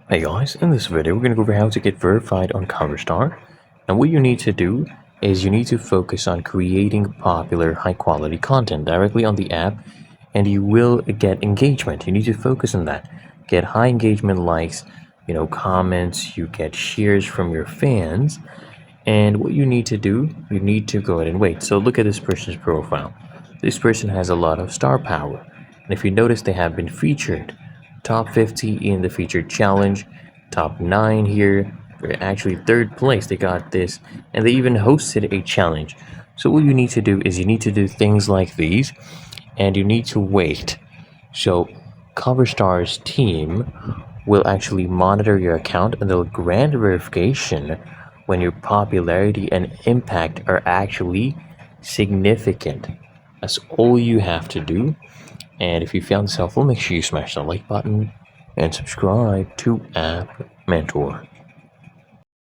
Hey guys, in this video we're going to go over how to get verified on CoverStar. And what you need to do is you need to focus on creating popular high quality content directly on the app, and you will get engagement. You need to focus on that. Get high engagement, likes, comments, you get shares from your fans. And what you need to do, you need to go ahead and wait. So look at this person's profile. This person has a lot of star power. And if you notice, they have been featured top 50 in the featured challenge, top 9 here. They're actually third place. They got this, and they even hosted a challenge. So what you need to do is you need to do things like these, and you need to wait. So CoverStar's team will actually monitor your account, and they'll grant verification when your popularity and impact are actually significant. That's all you have to do. And if you found this helpful, make sure you smash the like button and subscribe to App Mentor.